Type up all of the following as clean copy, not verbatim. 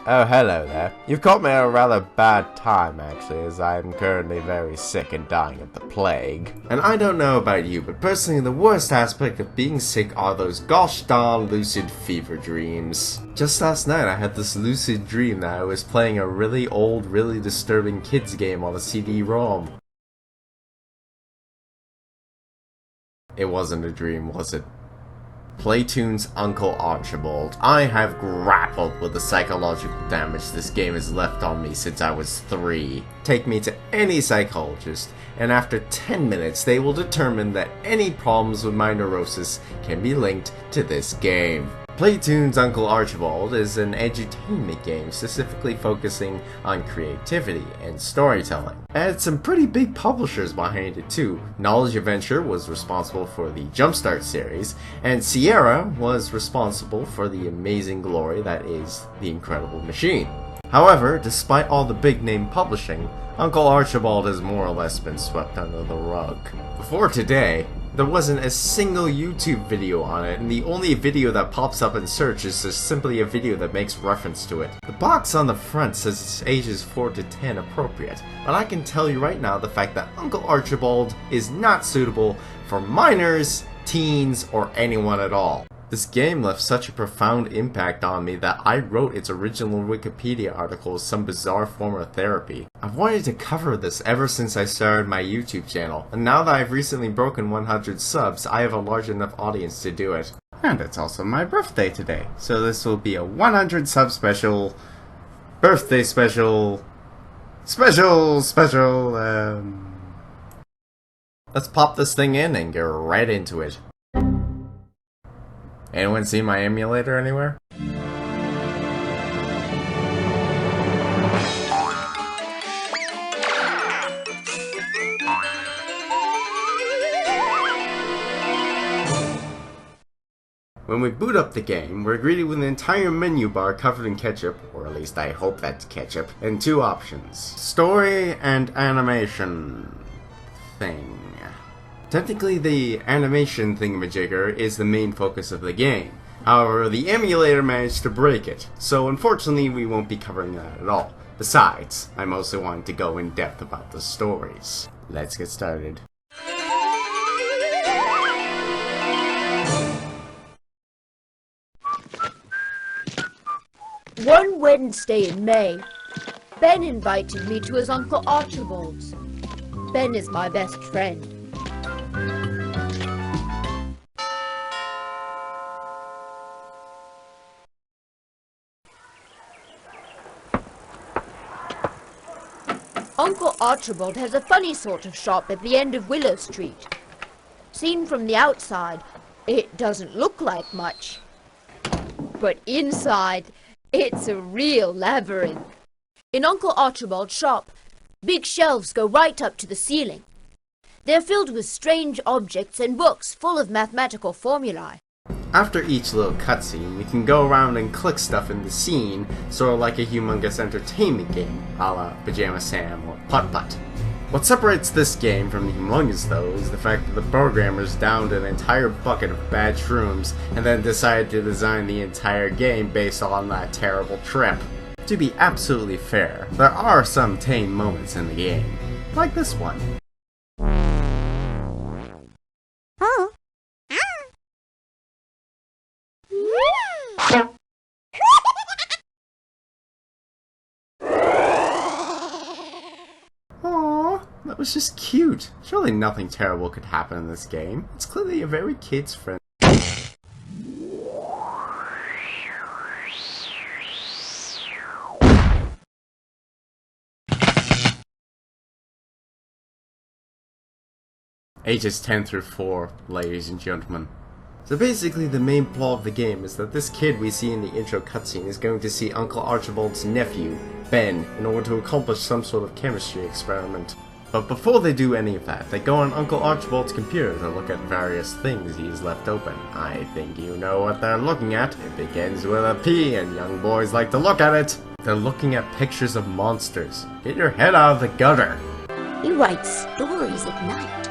Oh, hello there. You've caught me at a rather bad time, actually, as I'm currently very sick and dying of the plague. And I don't know about you, but personally the worst aspect of being sick are those gosh darn lucid fever dreams. Just last night I had this lucid dream that I was playing a really old, really disturbing kids game on a CD-ROM. It wasn't a dream, was it? Playtoon's Uncle Archibald. I have grappled with the psychological damage this game has left on me since I was 3. Take me to any psychologist, and after 10 minutes they will determine that any problems with my neurosis can be linked to this game. Playtoon's Uncle Archibald is an edutainment game specifically focusing on creativity and storytelling. It had some pretty big publishers behind it too. Knowledge Adventure was responsible for the Jumpstart series, and Sierra was responsible for the amazing glory that is The Incredible Machine. However, despite all the big name publishing, Uncle Archibald has more or less been swept under the rug. Before today, there wasn't a single YouTube video on it, and the only video that pops up in search is just simply a video that makes reference to it. The box on the front says it's ages 4 to 10 appropriate, but I can tell you right now the fact that Uncle Archibald is not suitable for minors, teens, or anyone at all. This game left such a profound impact on me that I wrote its original Wikipedia article as some bizarre form of therapy. I've wanted to cover this ever since I started my YouTube channel, and now that I've recently broken 100 subs, I have a large enough audience to do it. And it's also my birthday today, so this will be a 100 sub special, birthday special, Let's pop this thing in and get right into it. Anyone see my emulator anywhere? When we boot up the game, we're greeted with an entire menu bar covered in ketchup, or at least I hope that's ketchup, and 2 options. Story and animation thing. Technically, the animation thingamajigger is the main focus of the game. However, the emulator managed to break it, so unfortunately we won't be covering that at all. Besides, I mostly wanted to go in depth about the stories. Let's get started. One Wednesday in May, Ben invited me to his Uncle Archibald's. Ben is my best friend. Uncle Archibald has a funny sort of shop at the end of Willow Street. Seen from the outside, it doesn't look like much. But inside, it's a real labyrinth. In Uncle Archibald's shop, big shelves go right up to the ceiling. They're filled with strange objects and books full of mathematical formulae. After each little cutscene, we can go around and click stuff in the scene, sort of like a humongous entertainment game, a la Pajama Sam or Putt Putt. What separates this game from the humongous, though, is the fact that the programmers downed an entire bucket of bad shrooms and then decided to design the entire game based on that terrible trip. To be absolutely fair, there are some tame moments in the game, like this one. That was just cute. Surely nothing terrible could happen in this game. It's clearly a very kids-friendly. Ages 10 through 4, ladies and gentlemen. So basically the main plot of the game is that this kid we see in the intro cutscene is going to see Uncle Archibald's nephew, Ben, in order to accomplish some sort of chemistry experiment. But before they do any of that, they go on Uncle Archibald's computer to look at various things he's left open. I think you know what they're looking at. It begins with a P, and young boys like to look at it. They're looking at pictures of monsters. Get your head out of the gutter. He writes stories at night.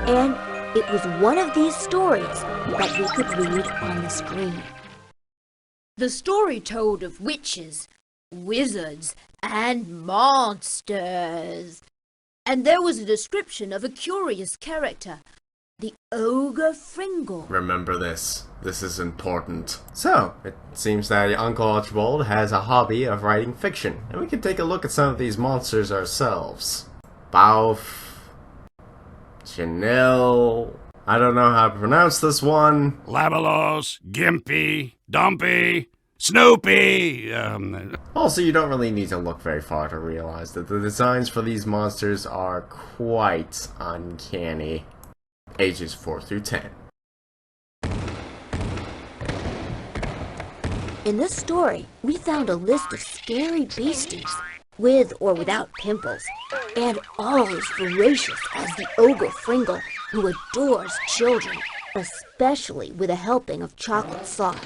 And it was one of these stories that we could read on the screen. The story told of witches, wizards, and monsters. And there was a description of a curious character, the Ogre Fringle. Remember this. This is important. So, it seems that Uncle Archibald has a hobby of writing fiction, and we can take a look at some of these monsters ourselves. Bauf, Chanel, I don't know how to pronounce this one. Labalos, Gimpy, Dumpy, Snoopy. Also, you don't really need to look very far to realize that the designs for these monsters are quite uncanny. Ages 4 through 10. In this story, we found a list of scary beasties, with or without pimples, and all as voracious as the Ogre Fringle, who adores children, especially with a helping of chocolate sauce.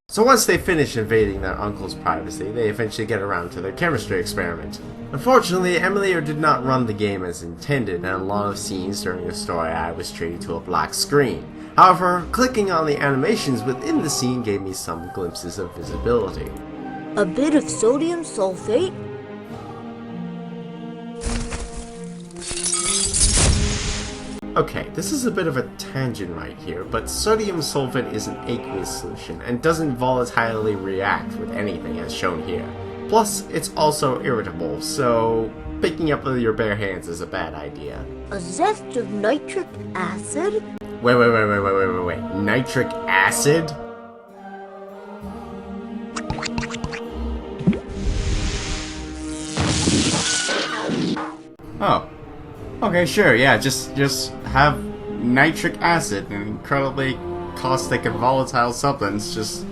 So once they finish invading their uncle's privacy, they eventually get around to their chemistry experiment. Unfortunately, Emily did not run the game as intended, and a lot of scenes during the story I was treated to a black screen. However, clicking on the animations within the scene gave me some glimpses of visibility. A bit of sodium sulfate? Okay, this is a bit of a tangent right here, but sodium sulfate is an aqueous solution and doesn't volatilely react with anything as shown here. Plus, it's also irritable, so picking up with your bare hands is a bad idea. A zest of nitric acid? Wait. Nitric acid? Oh. Okay, sure, yeah, just have nitric acid, an incredibly caustic and volatile substance, just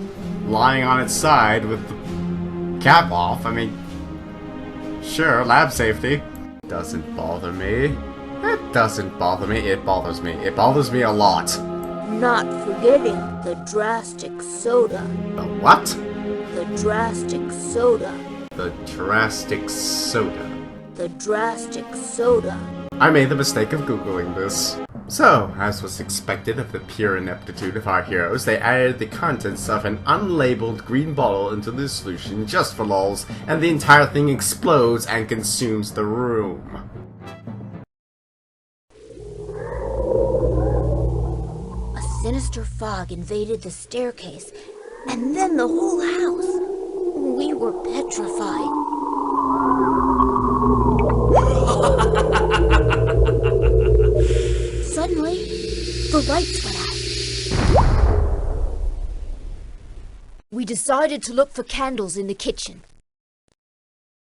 lying on its side with the cap off. I mean, sure, lab safety. Doesn't bother me. It doesn't bother me. It bothers me. It bothers me a lot. Not forgetting the drastic soda. The what? The drastic soda. The drastic soda. The drastic soda. I made the mistake of Googling this. So, as was expected of the pure ineptitude of our heroes, they added the contents of an unlabeled green bottle into the solution just for lols, and the entire thing explodes and consumes the room. A sinister fog invaded the staircase, and then the whole house. We were petrified. Suddenly, the lights went out. We decided to look for candles in the kitchen.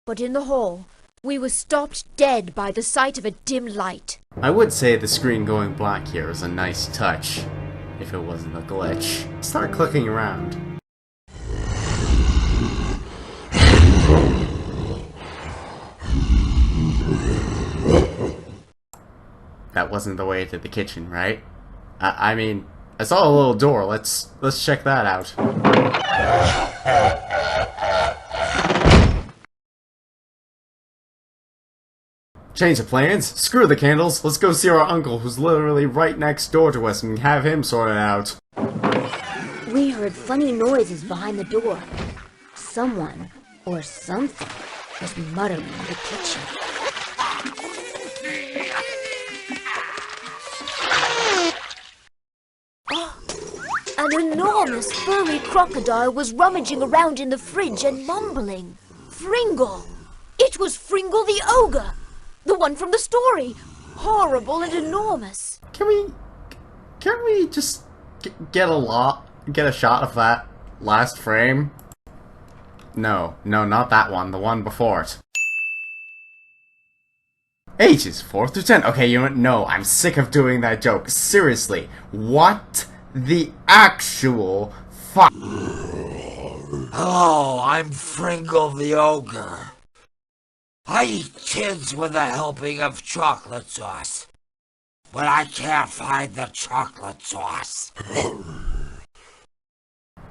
But in the hall, we were stopped dead by the sight of a dim light. I would say the screen going black here is a nice touch, if it wasn't a glitch. Start clicking around. That wasn't the way to the kitchen, right? I mean, I saw a little door. Let's check that out. Change of plans? Screw the candles. Let's go see our uncle, who's literally right next door to us, and have him sort it out. We heard funny noises behind the door. Someone or something was muttering in the kitchen. An enormous furry crocodile was rummaging around in the fridge and mumbling. Fringle! It was Fringle the Ogre! The one from the story! Horrible and enormous. Can we just get a shot of that last frame? No, not that one, the one before it. Ages 4 through 10. Okay, you know what? No, I'm sick of doing that joke. Seriously, what the actual fuck? Hello, I'm Fringle the Ogre. I eat kids with a helping of chocolate sauce, but I can't find the chocolate sauce.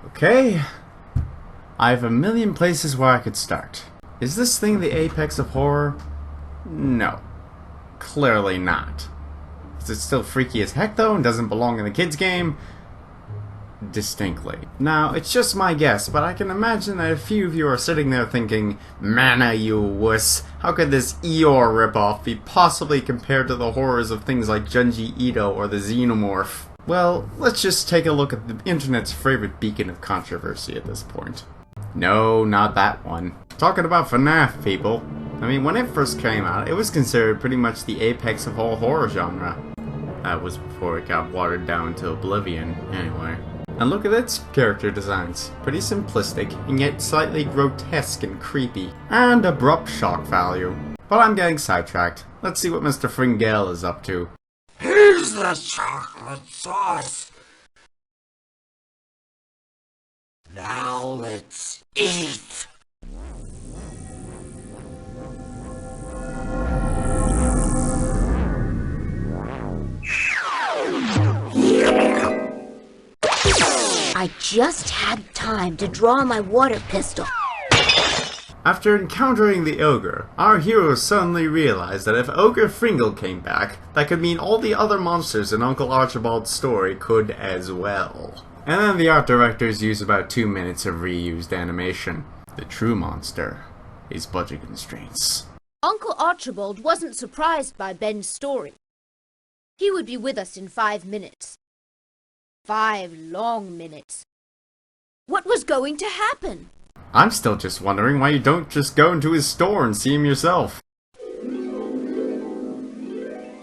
Okay, I have a million places where I could start. Is this thing the apex of horror? No, clearly not. Is it still freaky as heck though and doesn't belong in the kids game? distinctly. Now, it's just my guess, but I can imagine that a few of you are sitting there thinking, "Mana, you wuss, how could this Eeyore ripoff be possibly compared to the horrors of things like Junji Ito or the Xenomorph?" Well, let's just take a look at the internet's favorite beacon of controversy at this point. No, not that one. Talking about FNAF, people. I mean, when it first came out, it was considered pretty much the apex of all horror genre. That was before it got watered down to oblivion, anyway. And look at its character designs. Pretty simplistic, and yet slightly grotesque and creepy. And abrupt shock value. But I'm getting sidetracked. Let's see what Mr. Fringale is up to. Here's the chocolate sauce. Now let's eat. I just had time to draw my water pistol. After encountering the ogre, our heroes suddenly realized that if Ogre Fringle came back, that could mean all the other monsters in Uncle Archibald's story could as well. And then the art directors use about 2 minutes of reused animation. The true monster is budget constraints. Uncle Archibald wasn't surprised by Ben's story. He would be with us in 5 minutes. 5 long minutes. What was going to happen? I'm still just wondering why you don't just go into his store and see him yourself.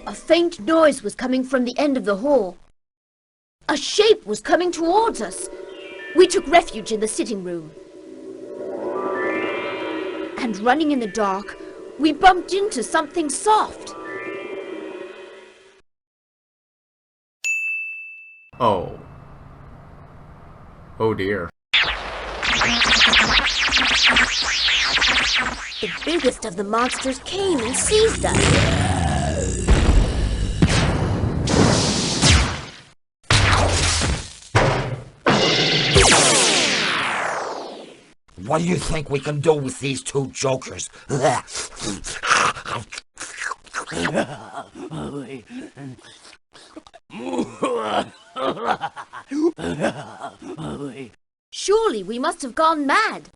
A faint noise was coming from the end of the hall. A shape was coming towards us. We took refuge in the sitting room. And running in the dark, we bumped into something soft. Oh. Oh dear. The biggest of the monsters came and seized us. What do you think we can do with these two jokers? Surely we must have gone mad.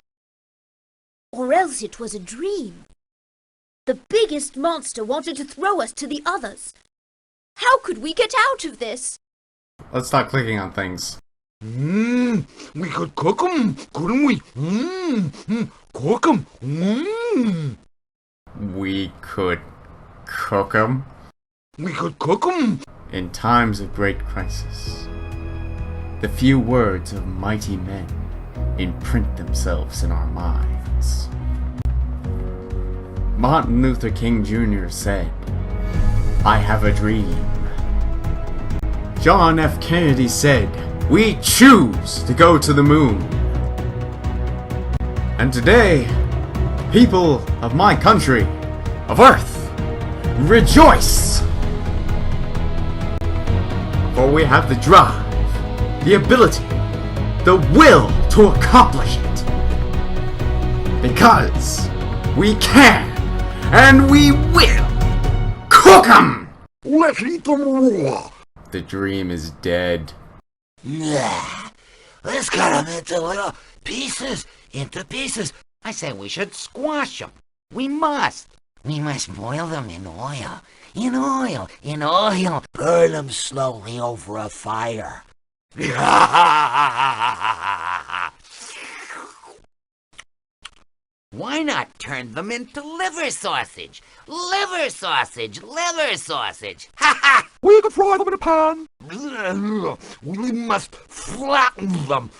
Or else it was a dream. The biggest monster wanted to throw us to the others. How could we get out of this? Let's stop clicking on things. We could cook them, couldn't we? Cook them. We could cook 'em? We could cook them. In times of great crisis, the few words of mighty men imprint themselves in our minds. Martin Luther King Jr. said, "I have a dream." John F. Kennedy said, "We choose to go to the moon." And today, people of my country, of Earth, rejoice! For we have the drive, the ability, the will to accomplish it. Because we can, and we will, cook 'em! Let's eat them raw. The dream is dead. Nah, let's cut them into little pieces, I say we should squash them. We must boil them in oil. Burn them slowly over a fire. Why not turn them into liver sausage? Liver sausage! We could fry them in a pan. We must flatten them.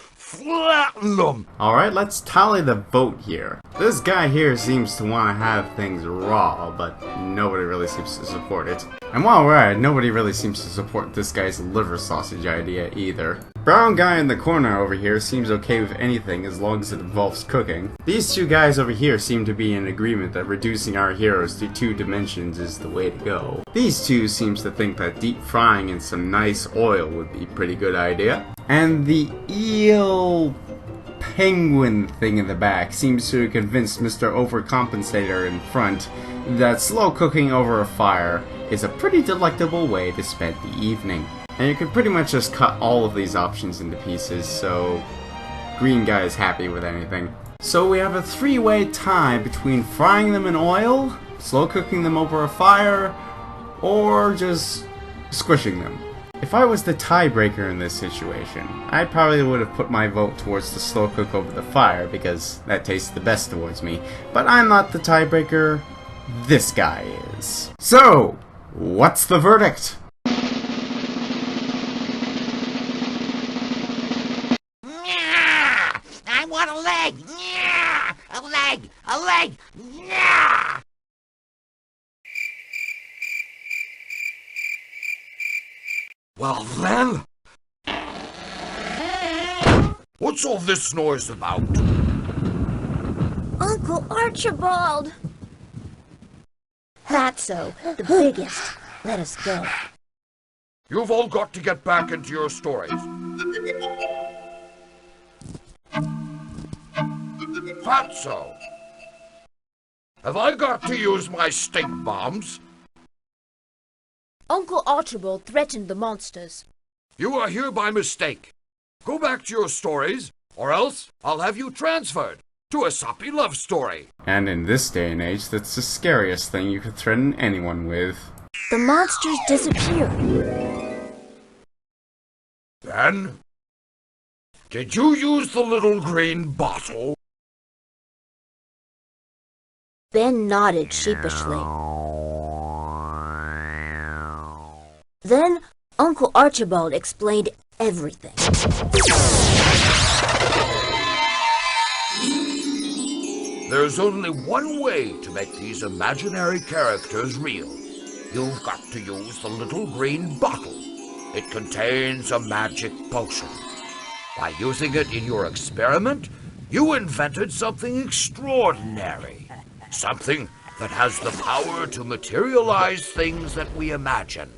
Alright, let's tally the vote here. This guy here seems to want to have things raw, but nobody really seems to support it. And while we're at it, nobody really seems to support this guy's liver sausage idea either. Brown guy in the corner over here seems okay with anything as long as it involves cooking. These two guys over here seem to be in agreement that reducing our heroes to 2 dimensions is the way to go. These two seems to think that deep frying in some nice oil would be a pretty good idea. And the eel penguin thing in the back seems to have convinced Mr. Overcompensator in front that slow cooking over a fire is a pretty delectable way to spend the evening. And you can pretty much just cut all of these options into pieces, so green guy is happy with anything. So we have a three-way tie between frying them in oil, slow cooking them over a fire, or just squishing them. If I was the tiebreaker in this situation, I probably would have put my vote towards the slow cook over the fire because that tastes the best towards me. But I'm not the tiebreaker, this guy is. So, what's the verdict? I want a leg! A leg! A leg! Yeah! Well then, what's all this noise about? Uncle Archibald! Fatso, the biggest. Let us go. You've all got to get back into your stories. Fatso, have I got to use my stink bombs? Uncle Archibald threatened the monsters. You are here by mistake. Go back to your stories, or else I'll have you transferred to a soppy love story. And in this day and age, that's the scariest thing you could threaten anyone with. The monsters disappeared. Ben, did you use the little green bottle? Ben nodded sheepishly. Then Uncle Archibald explained everything. There's only one way to make these imaginary characters real. You've got to use the little green bottle. It contains a magic potion. By using it in your experiment, you invented something extraordinary. Something that has the power to materialize things that we imagine.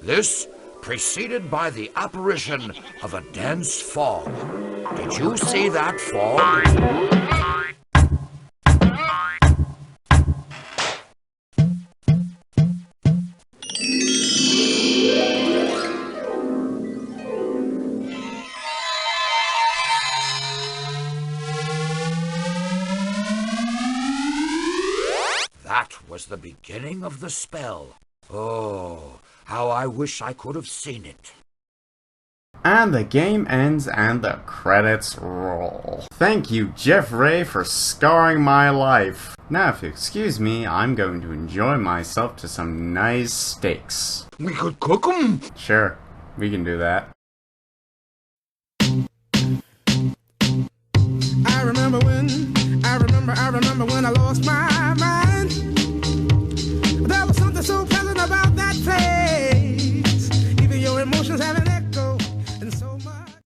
This preceded by the apparition of a dense fog. Did you see that fog? That was the beginning of the spell. Oh, how I wish I could have seen it. And the game ends and the credits roll. Thank you, Jeffrey, for scarring my life. Now, if you excuse me, I'm going to enjoy myself to some nice steaks. We could cook 'em. Sure, we can do that. I remember when